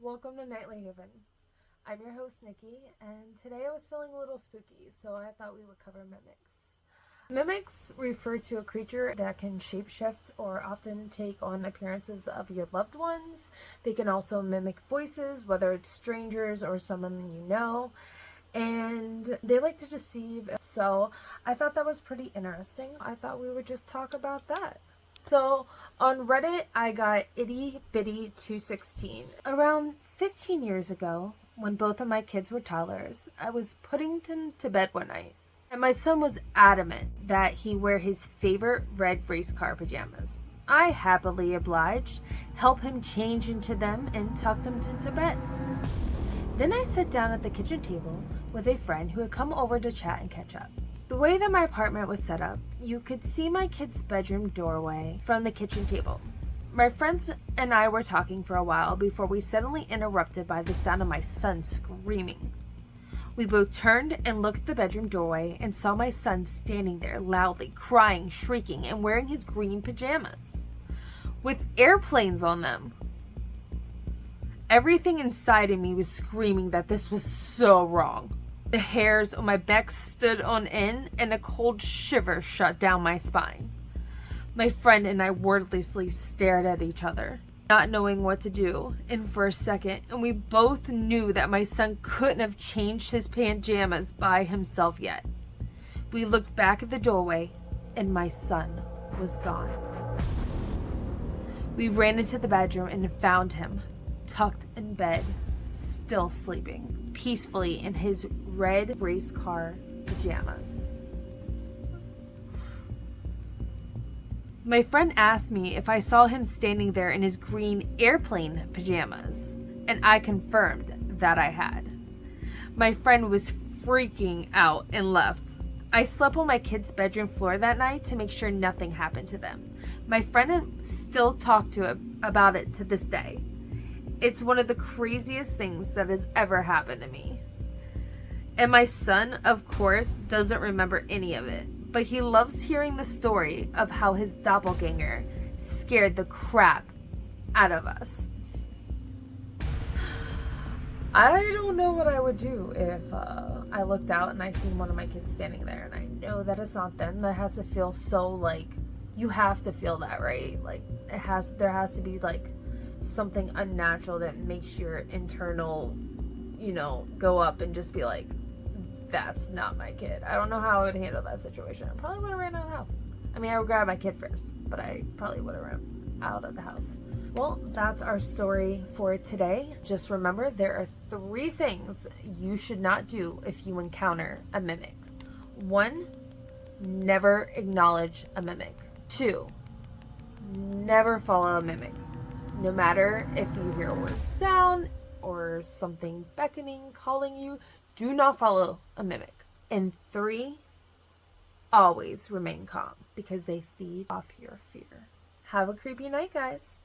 Welcome to Nightly Haven. I'm your host, Nikki, and today I was feeling a little spooky, so I thought we would cover mimics. Mimics refer to a creature that can shapeshift or often take on appearances of your loved ones. They can also mimic voices, whether it's strangers or someone you know, and they like to deceive. So I thought that was pretty interesting. I thought we would just talk about that. So on Reddit, I got Itty Bitty 216. Around 15 years ago, when both of my kids were toddlers, I was putting them to bed one night, and my son was adamant that he wear his favorite red race car pajamas. I happily obliged, helped him change into them, and tucked him into bed. Then I sat down at the kitchen table with a friend who had come over to chat and catch up. The way that my apartment was set up, you could see my kid's bedroom doorway from the kitchen table. My friends and I were talking for a while before we suddenly interrupted by the sound of my son screaming. We both turned and looked at the bedroom doorway and saw my son standing there loudly, crying, shrieking, and wearing his green pajamas with airplanes on them. Everything inside of me was screaming that this was so wrong. The hairs on my neck stood on end, and a cold shiver shot down my spine. My friend and I wordlessly stared at each other, not knowing what to do, and for a second, and we both knew that my son couldn't have changed his pajamas by himself yet. We looked back at the doorway, and my son was gone. We ran into the bedroom and found him, tucked in bed, still sleeping peacefully in his red race car pajamas. My friend asked me if I saw him standing there in his green airplane pajamas, and I confirmed that I had. My friend was freaking out and left. I slept on my kid's bedroom floor that night to make sure nothing happened to them. My friend still talked to him about it to this day. It's one of the craziest things that has ever happened to me. And my son, of course, doesn't remember any of it, but he loves hearing the story of how his doppelganger scared the crap out of us. I don't know what I would do if I looked out and I seen one of my kids standing there, and I know that it's not them. That has to feel so, like, you have to feel that, right? Like, there has to be, like, something unnatural that makes your internal, go up and just be like, that's not my kid. I don't know how I would handle that situation. I probably would have ran out of the house. I mean, I would grab my kid first, but I probably would have ran out of the house. Well, that's our story for today. Just remember, there are 3 things you should not do if you encounter a mimic. 1, never acknowledge a mimic. 2, never follow a mimic. No matter if you hear a word sound or something beckoning, calling you, do not follow a mimic. And 3, always remain calm because they feed off your fear. Have a creepy night, guys.